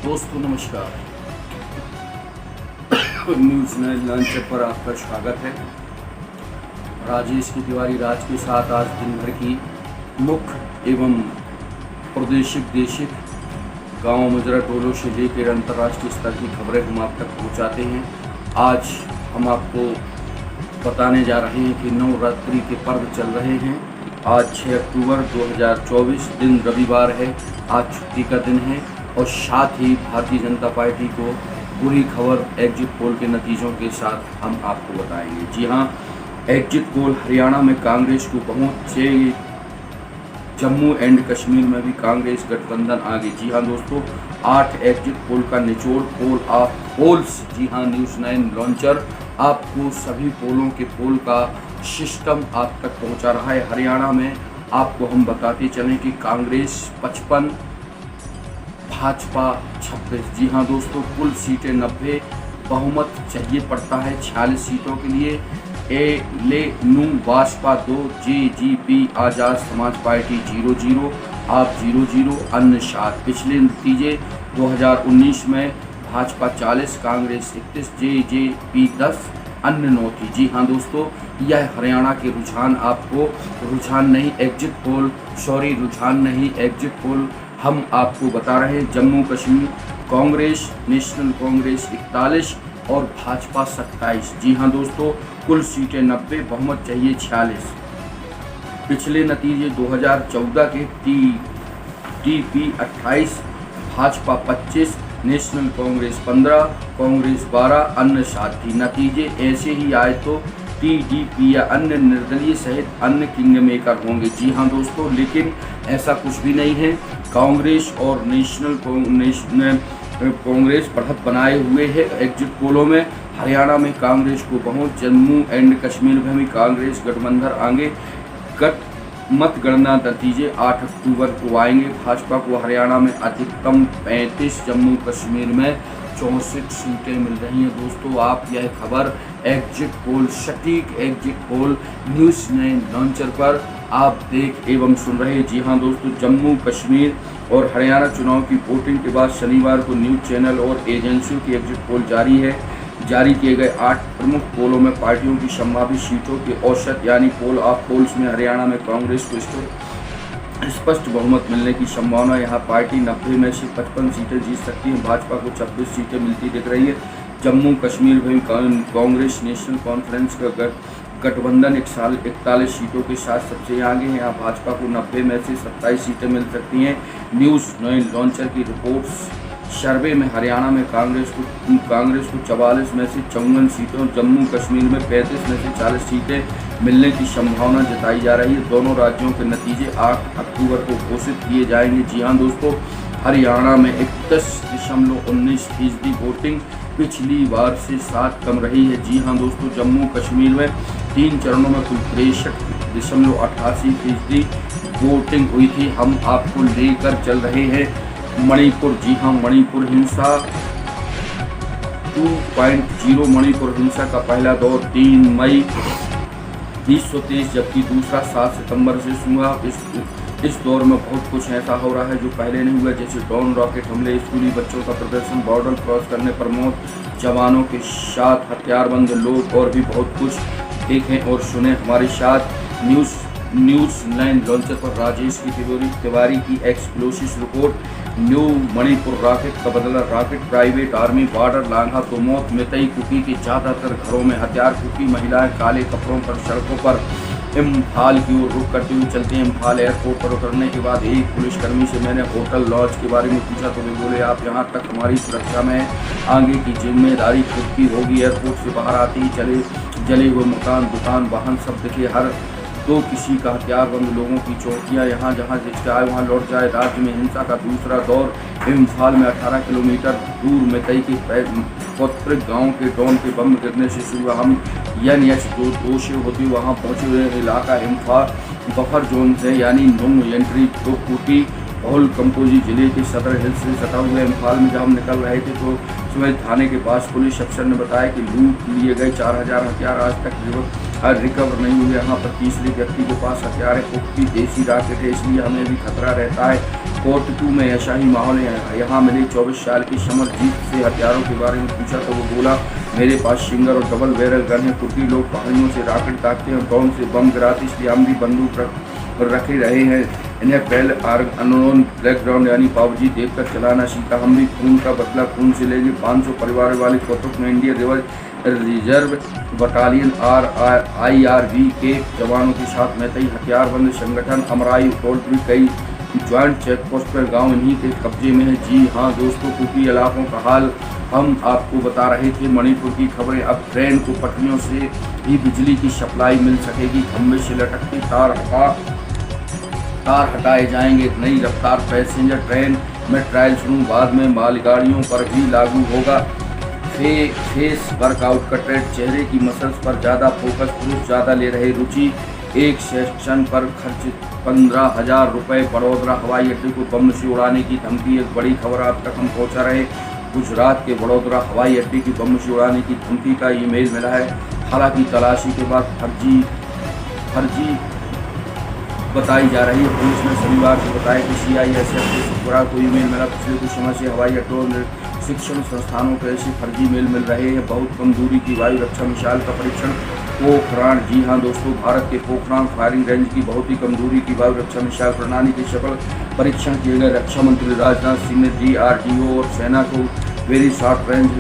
दोस्तों नमस्कार। न्यूज़ नए लॉन्च पर आपका स्वागत है। राजेश की तिवारी राज के साथ आज दिन भर की मुख्य एवं प्रादेशिक देशिक गाँव मजरा टोलों से लेकर अंतर्राष्ट्रीय स्तर की खबरें हम आप तक पहुंचाते हैं। आज हम आपको बताने जा रहे हैं कि नवरात्रि के पर्व चल रहे हैं। आज 6 अक्टूबर 2024 दिन रविवार है। आज छुट्टी का दिन है और साथ ही भारतीय जनता पार्टी को बुरी खबर एग्जिट पोल के नतीजों के साथ हम आपको बताएंगे। जी हाँ, एग्जिट पोल हरियाणा में कांग्रेस को पहुँचे, जम्मू एंड कश्मीर में भी कांग्रेस गठबंधन आगे। जी हाँ दोस्तों, 8 एग्जिट पोल का निचोड़ पोल ऑफ पोल्स। जी हाँ, न्यूज़ 9 लॉन्चर आपको सभी पोलों के पोल का सिस्टम आप तक पहुंचा रहा है। हरियाणा में आपको हम बताते चलें कि कांग्रेस 55, भाजपा 26। जी हाँ दोस्तों, कुल सीटें 90, बहुमत चाहिए पड़ता है 46 सीटों के लिए। नू भाजपा 2, जेजेपी आज़ाद समाज पार्टी 0-0, आप 0-0, अन्य 7। पिछले नतीजे 2019 में भाजपा 40, कांग्रेस 31, जेजेपी 10, अन्य 9 थी। जी हाँ दोस्तों, यह हरियाणा के रुझान नहीं एग्जिट पोल हम आपको बता रहे हैं। जम्मू कश्मीर कांग्रेस, नेशनल कांग्रेस 41 और भाजपा 27। जी हाँ दोस्तों, कुल सीटें 90, बहुमत चाहिए 46। पिछले नतीजे 2014 के टीपी 28, भाजपा 25, नेशनल कांग्रेस 15, कांग्रेस 12, अन्य 7 थी। नतीजे ऐसे ही आए तो टीडीपी या अन्य निर्दलीय सहित अन्य किंग मेकर होंगे। जी हाँ दोस्तों, लेकिन ऐसा कुछ भी नहीं है। कांग्रेस और नेशनल कांग्रेस बढ़त बनाए हुए है एग्जिट पोलों में। हरियाणा में कांग्रेस को पहुंच, जम्मू एंड कश्मीर में भी कांग्रेस गठबंधन आगे। मतगणना नतीजे 8 अक्टूबर को आएंगे। भाजपा को हरियाणा में अधिकतम 35, जम्मू कश्मीर में 64 सीटें मिल रही हैं। दोस्तों, आप यह खबर एग्जिट पोल, सटीक एग्जिट पोल न्यूज़ 9 लॉन्चर पर आप देख एवं सुन रहे हैं। जी हाँ दोस्तों, जम्मू कश्मीर और हरियाणा चुनाव की वोटिंग के बाद शनिवार को न्यूज़ चैनल और एजेंसियों की एग्जिट पोल जारी किए गए 8 प्रमुख पोलों में पार्टियों की संभावित सीटों के औसत यानी पोल ऑफ पोल्स में हरियाणा में कांग्रेस को स्पष्ट बहुमत मिलने की संभावना। यहाँ पार्टी 90 में से 55 सीटें जीत सकती है। भाजपा को 26 सीटें मिलती दिख रही है। जम्मू कश्मीर में कांग्रेस नेशनल कॉन्फ्रेंस का गठबंधन 41 सीटों के साथ सबसे आगे है। यहाँ भाजपा को 90 में से 27 सीटें मिल सकती हैं। न्यूज़ 9 लॉन्चर की रिपोर्ट्स सर्वे में हरियाणा में कांग्रेस को 44 में से 54 सीटों, जम्मू कश्मीर में 35 में से 40 सीटें मिलने की संभावना जताई जा रही है। दोनों राज्यों के नतीजे 8 अक्टूबर को घोषित किए जाएंगे। जी हाँ दोस्तों, हरियाणा में 31.19% वोटिंग पिछली बार से 7 कम रही है। जी हाँ दोस्तों, जम्मू कश्मीर में 3 चरणों में कुल 63.88% वोटिंग हुई थी। हम आपको लेकर चल रहे हैं मणिपुर। जी हाँ, मणिपुर हिंसा 2.0। मणिपुर हिंसा का पहला दौर 3 मई 2023 जबकि दूसरा 7 सितंबर से हुआ। इस दौर में बहुत कुछ ऐसा हो रहा है जो पहले नहीं हुआ, जैसे ड्रोन रॉकेट हमले, स्कूली बच्चों का प्रदर्शन, बॉर्डर क्रॉस करने पर मौत, जवानों के साथ हथियारबंद लोग और भी बहुत कुछ देखें और सुने हमारे साथ। न्यूज़ 9 लॉन्चर पर राजेश की तिवारी की explosive report. New Manipur rocket का बदला रॉकेट, प्राइवेट आर्मी, बॉर्डर लांघा तो मौत। मितई कुकी के ज़्यादातर घरों में हथियार, कुकी महिलाएं काले कपड़ों पर सड़कों पर इम्फाल की ओर रुख करते हुए चलते हैं। इम्फाल एयरपोर्ट पर उतरने के बाद एक पुलिसकर्मी से मैंने होटल लॉज के बारे में पूछा तो वे बोले, आप यहाँ तक हमारी सुरक्षा में आगे की जिम्मेदारी खुद की होगी। एयरपोर्ट से बाहर आते ही जले हुए मकान, दुकान, वाहन सब दिखे। हर तो किसी का हथियारबंद लोगों की चौकियाँ यहाँ जहाँ जिसका आए वहाँ लौट जाए। राज्य में हिंसा का दूसरा दौर। इम्फाल में 18 किलोमीटर दूर मितई के पौत्रिक गांव के ड्रोन के बम गिरने से शुरू। हम NH-2 से होते वहाँ पहुँचे हुए इलाका इम्फाल बफर जोन से यानी नो एंट्री तो कुटी बहुल कंपोजी जिले के सदर हिल्स से सटा हुए इम्फाल में जब हम निकल रहे थे तो सुबह थाने के पास पुलिस अफसर ने बताया कि लूट लिए गए 4000 हथियार आज तक रिकवर नहीं हुए। यहाँ पर तीसरे व्यक्ति के पास हथियार है, पुख्ती देसी रॉकेट है, इसलिए हमें भी खतरा रहता है। कोर्ट 2 में ऐसा ही माहौल है। यहाँ मिले 24 साल की समरजीत से हथियारों के बारे में पूछा तो वो बोला, मेरे पास सिंगर और डबल बैरल गन है। कुर्दी लोग पहाड़ियों से रॉकेट दागते हैं, ड्रोन से बम गिराते, इसलिए हम भी बंदूक रखे रहे हैं। इन्हें पहले अननोन बैकग्राउंड यानी पावजी देखकर चलाना सीखा। हम भी खून का बदला खून से लेंगे। 500 परिवार वाले कौतुक में इंडियन रिजर्व बटालियन IRB के जवानों के साथ मैं तई हथियारबंद संगठन अमराई टोल फ्री कई ज्वाइंट चेक पोस्ट पर गाँव इन्हीं के कब्जे में है। जी हाँ दोस्तों, कुकी इलाकों का हाल हम आपको बता रहे थे। मणिपुर की खबरें, अब ट्रेन को पटरियों से ही बिजली की सप्लाई मिल सकेगी। खंभे से लटकते तार हटाए जाएंगे। नई रफ्तार पैसेंजर ट्रेन में ट्रायल शुरू, बाद में मालगाड़ियों पर भी लागू होगा। फेस वर्कआउट का ट्रेंड, चेहरे की मसल्स पर ज़्यादा फोकस, पुरुष ज़्यादा ले रहे रुचि। एक सेशन पर खर्च 15,000 रुपये। बड़ोदरा हवाई अड्डे को बम से उड़ाने की धमकी, एक बड़ी खबर आप तक हम पहुँचा रहे। गुजरात के बड़ोदरा हवाई अड्डे की बम से उड़ाने की धमकी का ईमेल मिला है। हालांकि तलाशी के बाद फर्जी बताई जा रही है। पुलिस ने शनिवार को बताया कि CISF के सुपुरा को ईमेल मिला। पिछले कुछ समय से हवाई अड्डों और शिक्षण संस्थानों को ऐसे फर्जी मेल मिल रहे हैं। बहुत कम दूरी की वायु रक्षा मिसाइल का परीक्षण पोखरान। जी हाँ दोस्तों, भारत के पोखरान फायरिंग रेंज की बहुत ही कम दूरी की वायु रक्षा मिसाइल प्रणाली के सफल परीक्षण किए गए। रक्षा मंत्री राजनाथ सिंह ने DRDO और सेना को very short range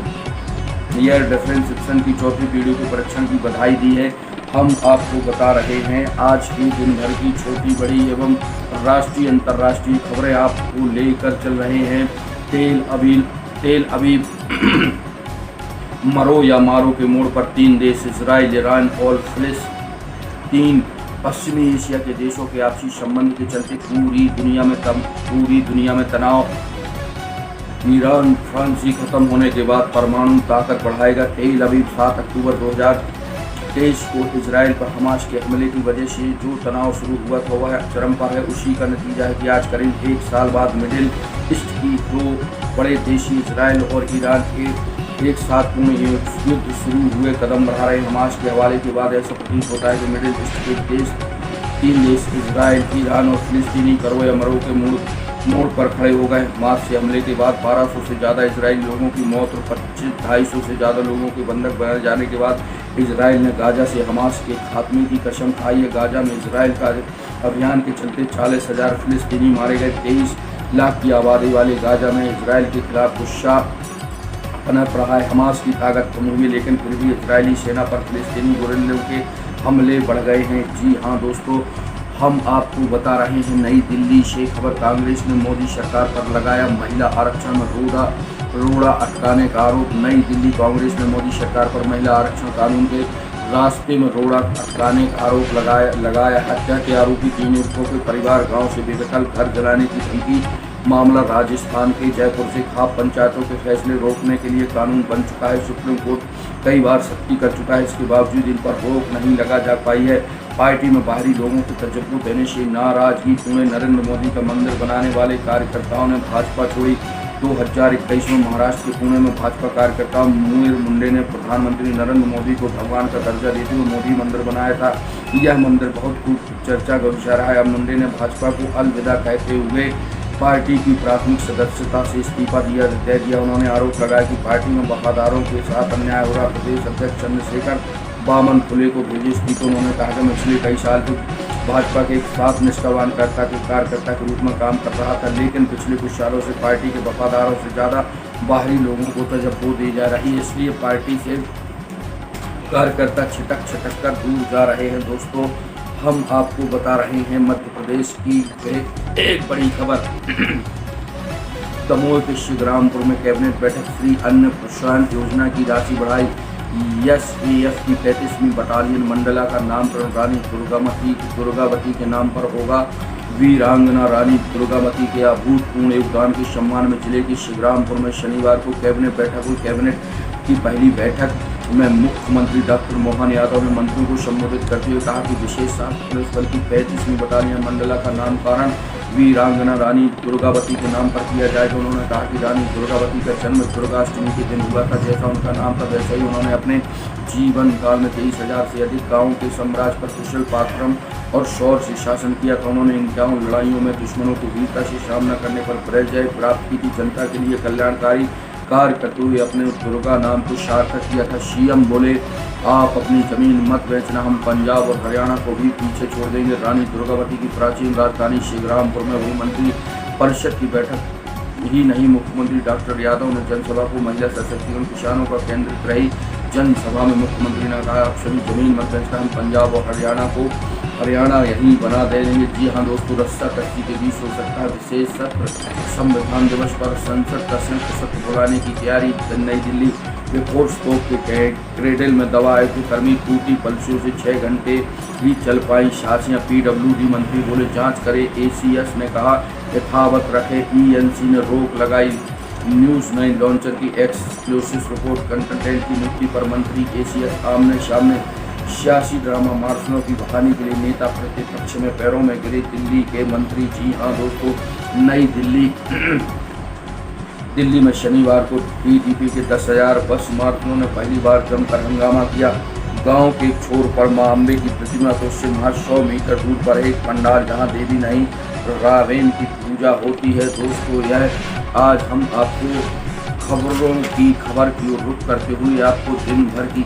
air defence system की 4वीं पीढ़ी के परीक्षण की बधाई दी है। हम आपको बता रहे हैं आज की दिन भर की छोटी बड़ी एवं राष्ट्रीय अंतर्राष्ट्रीय खबरें आपको लेकर चल रहे हैं। तेल अवीव मरो या मारो के मोड़ पर 3 देश इजराइल, ईरान और फिलिस्तीन पश्चिमी एशिया के देशों के आपसी संबंध के चलते पूरी दुनिया में तनाव। ईरान फ्रांसी खत्म होने के बाद परमाणु ताकत बढ़ाएगा। तेल अवीव 7 अक्टूबर 2023 को इजराइल पर हमास के हमले की वजह से जो तनाव शुरू हुआ था वह चरम पर है। उसी का नतीजा है कि आज करीब 1 साल बाद मिडिल ईस्ट की 2 बड़े देशी इजराइल और ईरान के एक साथ पूर्ण युद्ध शुरू हुए कदम बढ़ा रहे। हमास के हवाले के बाद ऐसा प्रतीत होता है कि मिडिल ईस्ट के 3 देश इजराइल, ईरान और फिलिस्तीनी करो या मरो के मोड़ पर खड़े हो गए। हमास के हमले के बाद 1200 से ज़्यादा इजरायली लोगों की मौत और 250 से ज़्यादा लोगों के बंधक बनाए जाने के बाद इजराइल ने गाजा से हमास के खात्मे की कसम खाई है। गाजा में इजराइल का अभियान के चलते 40,000 फिलिस्तीनी मारे गए। 23 लाख की आबादी वाले गाजा में इजराइल के खिलाफ गुस्सा पनप रहा है। हमास की ताकत कम हुई, लेकिन फिर भी इजरायली सेना पर फिलिस्तीनी गुरिल्लों के हमले बढ़ गए हैं। जी हाँ दोस्तों, हम आपको बता रहे हैं नई दिल्ली से खबर। कांग्रेस ने मोदी सरकार पर लगाया महिला आरक्षण में रोड़ा अटकाने का आरोप। नई दिल्ली कांग्रेस ने मोदी सरकार पर महिला आरक्षण कानून के रास्ते में रोड़ा अटकाने का आरोप लगाया। हत्या के आरोपी 3 युवकों के परिवार गांव से बेदखल घर जलाने की धमकी। मामला राजस्थान के जयपुर से खाप पंचायतों के फैसले रोकने के लिए कानून बन चुका है। सुप्रीम कोर्ट कई बार सख्ती कर चुका है, इसके बावजूद इन पर रोक नहीं लगा जा पाई है। पार्टी में बाहरी लोगों को तजब्बू देने से नाराजगी। पुणे नरेंद्र मोदी का मंदिर बनाने वाले कार्यकर्ताओं ने भाजपा छोड़ी। 2021 में महाराष्ट्र के पुणे में भाजपा कार्यकर्ता मुनीर मुंडे ने प्रधानमंत्री नरेंद्र मोदी को भगवान का दर्जा देते हुए मोदी मंदिर बनाया था। यह मंदिर बहुत खूब चर्चा का विषय रहा है। अब मुंडे ने भाजपा को अलविदा कहते हुए पार्टी की प्राथमिक सदस्यता से इस्तीफा दे दिया। उन्होंने आरोप लगाया कि पार्टी में वफादारों के साथ अन्याय हो रहा। प्रदेश अध्यक्ष चंद्रशेखर बामन फुले को भेजे इस्तीफे। उन्होंने कहा कि मैं पिछले कई साल तक भाजपा के एक साथ निष्ठावान कार्यकर्ता के रूप में काम कर रहा था, लेकिन पिछले कुछ सालों से पार्टी के वफादारों से ज़्यादा बाहरी लोगों को तजब्बू दी जा रही है, इसलिए पार्टी से कार्यकर्ता छिटक कर दूर जा रहे हैं। दोस्तों, हम आपको बता रहे हैं मध्य प्रदेश की एक बड़ी खबर। दमोह के श्रीरामपुर में कैबिनेट बैठक। फ्री अन्न प्रोत्साहन योजना की राशि बढ़ाई। SAF की 35वीं बटालियन मंडला का नामकरण रानी दुर्गावती के नाम पर होगा। वीरांगना रानी दुर्गावती के अभूतपूर्ण योगदान के सम्मान में जिले के श्रीरामपुर में शनिवार को कैबिनेट बैठक हुई। कैबिनेट की पहली बैठक में मुख्यमंत्री डॉक्टर मोहन यादव ने मंत्रियों को संबोधित करते हुए कहा कि विशेष शास्त्र पुलिस बल की 35वीं बटालियन मंडला का नामकरण वीरांगना रानी दुर्गावती के नाम पर किया जाएगा। उन्होंने कहा कि रानी दुर्गावती का जन्म दुर्गाष्टमी के दिन हुआ था। जैसा उनका नाम था वैसे ही उन्होंने अपने जीवन काल में 23,000 से अधिक गाँवों के साम्राज्य पर कुशल पराक्रम और शौर्य से शासन किया था। उन्होंने 51 लड़ाइयों में दुश्मनों को वीरता से सामना करने पर विजय प्राप्त की थी। जनता के लिए कल्याणकारी कार्य करते हुए अपने दुर्गा नाम को सार्थक किया था। सीएम बोले, आप अपनी जमीन मत बेचना, हम पंजाब और हरियाणा को भी पीछे छोड़ देंगे। रानी दुर्गावती की प्राचीन राजधानी श्रीरामपुर में हुई मंत्री परिषद की बैठक ही नहीं, मुख्यमंत्री डॉक्टर यादव ने जनसभा को महिला सशक्तिकरण किसानों पर केंद्रित रही। जनसभा में मुख्यमंत्री ने कहा, आप सभी जमीन मत बेचना, हम पंजाब और हरियाणा यही बना देंगे। जी हाँ दोस्तों, रस्सा कश्ती के बीच हो सकता है विशेष सत्र। संविधान दिवस पर संसद का संयुक्त सत्र बुलाने की तैयारी। नई दिल्ली के फोर्स तोप के क्रेडल में दवा आयोग के कर्मी टूटी पल्सों से 6 घंटे ही चल पाई सासियां। PWD मंत्री बोले, जांच करे। ACS ने कहा, यथावत रखे। ENC ने रोक लगाई। न्यूज़ 9 लॉन्चर की एक्सक्लूसिव रिपोर्ट। कंटेंट की नियुक्ति पर मंत्री ACS आमने सामने। सियासी ड्रामा मार्शलों की बहाली के लिए नेता प्रतिपक्ष में पैरों में गिरे दिल्ली के मंत्री। जी हाँ दोस्तों, नई दिल्ली में शनिवार को TDP के 10,000 बस मार्शलों ने पहली बार जमकर हंगामा किया। गांव के छोर पर मां अम्बे की प्रतिमा तो उससे महज 100 मीटर दूर पर एक पंडाल जहां देवी नहीं रावेन की पूजा होती है। दोस्तों, यह आज हम आपको खबर की ओर रुख करते हुए आपको दिन भर की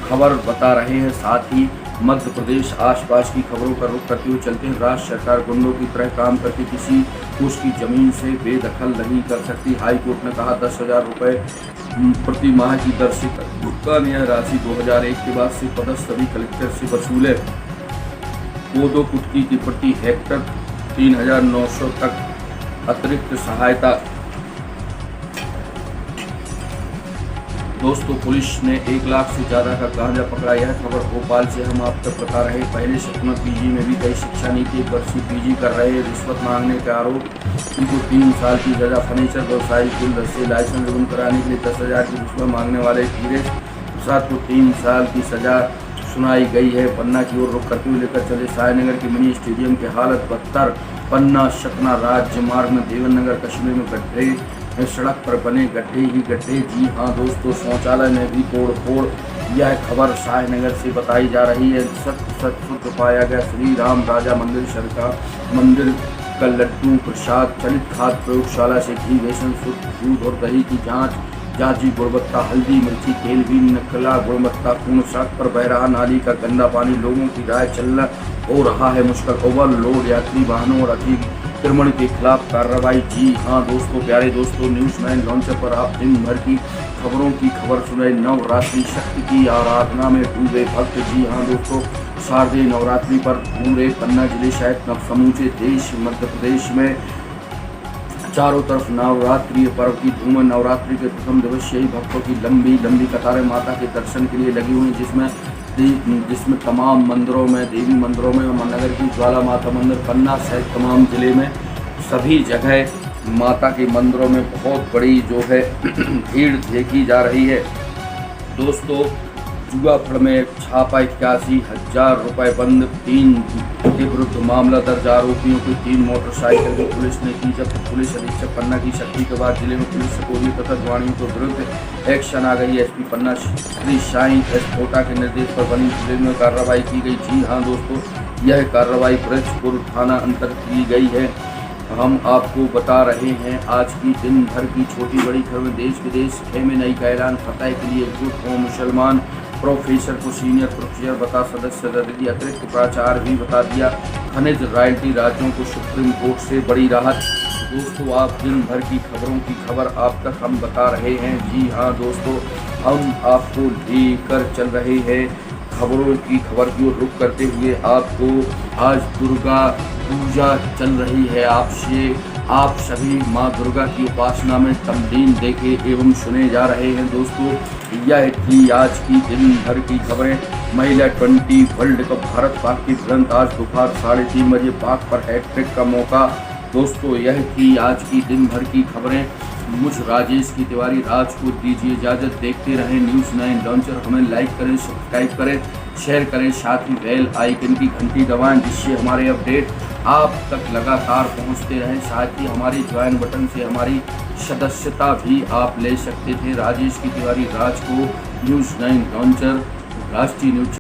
खबर बता रहे हैं। साथ ही मध्य प्रदेश आसपास की खबरों का रुख करते हुए चलते हैं। राज्य सरकार गुंडों की तरह काम करके किसी को उसकी जमीन से बेदखल नहीं कर सकती। हाई कोर्ट ने कहा, 10,000 रुपये प्रति माह की दर से भुगतान। यह राशि 2001 के बाद से पदस्थ सभी कलेक्टर से वसूले। कोदो कुटकी की प्रति हेक्टर 3,900 तक अतिरिक्त सहायता। दोस्तों, पुलिस ने 1 लाख से ज़्यादा का गांजा पकड़ा। यह खबर भोपाल से हम आप तक बता रहे। पहले सपना PG में भी कई शिक्षा नीति 1 वर्षीय PG कर रहे रिश्वत मांगने का आरोप। इनको 3 साल की सजा। फर्नीचर व्यवसायी कुल से लाइसेंस रिन्यू कराने के लिए 10,000 की रिश्वत मांगने वाले धीरेश प्रसाद को 3 साल की सजा सुनाई गई है। पन्ना की ओर रुख करते हुए लेकर चले सायनगर के मिनी स्टेडियम की हालत बदतर। पन्ना सतना राज्य मार्ग में देवनगर कश्मीर में गड्ढे, सड़क पर बने गड्ढे ही गड्ढे। जी हाँ दोस्तों, शौचालय में भी तोड़-फोड़। यह खबर सायनगर से बताई जा रही है। शुद्ध पाया गया श्री राम राजा मंदिर का लड्डू प्रसाद। चलित खाद्य प्रयोगशाला से घी, बेसन, शुद्ध दूध और दही की जांची गुणवत्ता। हल्दी मिर्ची तेल भी निकला गुणवत्तापूर्ण। सड़क पर बह रहा नाली का गंदा पानी। लोगों की राय चलना हो रहा है मुश्किल। ओवरलोड यात्री वाहनों और अतिक्रमण के खिलाफ कार्रवाई। जी हाँ दोस्तों, प्यारे दोस्तों, न्यूज़ 9 लॉन्चर पर आप दिन भर की खबरों की खबर सुने। नवरात्रि शक्ति की आराधना में डूबे भक्त। जी हाँ दोस्तों, शारदीय नवरात्रि पर पूरे पन्ना जिले सहित समूचे देश मध्य प्रदेश में चारों तरफ नवरात्रि पर्व की धूम। नवरात्रि के प्रथम दिवस यही भक्तों की लंबी कतारें माता के दर्शन के लिए लगी हुई, जिसमें तमाम मंदिरों में, देवी मंदिरों में, नगर की ज्वाला माता मंदिर पन्ना सहित तमाम जिले में सभी जगह माता के मंदिरों में बहुत बड़ी जो है भीड़ देखी जा रही है। दोस्तों, जुआफड़ में छापा 81,000 रुपये बंद। 3 के विरुद्ध मामला दर्ज। आरोपियों को 3 मोटरसाइकिल की पुलिस ने की जब्त। पुलिस अधीक्षक पन्ना की शक्ति के बाद जिले में पुलिस सकोरियों तथा जुआड़ियों के विरुद्ध एक्शन आ गई। SP पन्ना श्री साईं एस कोटा के निर्देश पर बनी जिले में कार्रवाई की गई। जी हाँ दोस्तों, यह कार्रवाई ब्रजपुर थाना अंतर्गत की गई है। हम आपको बता रहे हैं आज की दिन भर की छोटी बड़ी खबरें। देश विदेश खेमे नई का ऐलान। फतह के लिए एकजुट हों मुसलमान। प्रोफेसर को सीनियर प्रोफेसर बता सदस्य रद्दी। अतिरिक्त प्राचार्य भी बता दिया। खनिज रॉयल्टी राज्यों को सुप्रीम कोर्ट से बड़ी राहत। दोस्तों, आप दिन भर की खबरों की खबर आप तक हम बता रहे हैं। जी हाँ दोस्तों, हम आपको लेकर चल रहे हैं खबरों की खबर की ओर रुख करते हुए। आपको आज दुर्गा पूजा चल रही है। आप सभी माँ दुर्गा की उपासना में तमलीन देखे एवं सुने जा रहे हैं। दोस्तों, यह थी आज की दिन भर की खबरें। महिला 20 वर्ल्ड कप भारत पाक की भिड़ंत। आज दोपहर 3:30 बजे पाक पर हैट्रिक का मौका। दोस्तों, यह थी आज की दिन भर की खबरें। मुझ राजेश की तिवारी राज को दीजिए इजाज़त। देखते रहें न्यूज़ 9 लॉन्चर। हमें लाइक करें, सब्सक्राइब करें, शेयर करें, साथ ही बेल आइकन की घंटी दबाएं, जिससे हमारे अपडेट आप तक लगातार पहुंचते रहें। साथ ही हमारे ज्वाइन बटन से हमारी सदस्यता भी आप ले सकते थे। राजेश की तिवारी राज को न्यूज़ 9 लॉन्चर राष्ट्रीय न्यूज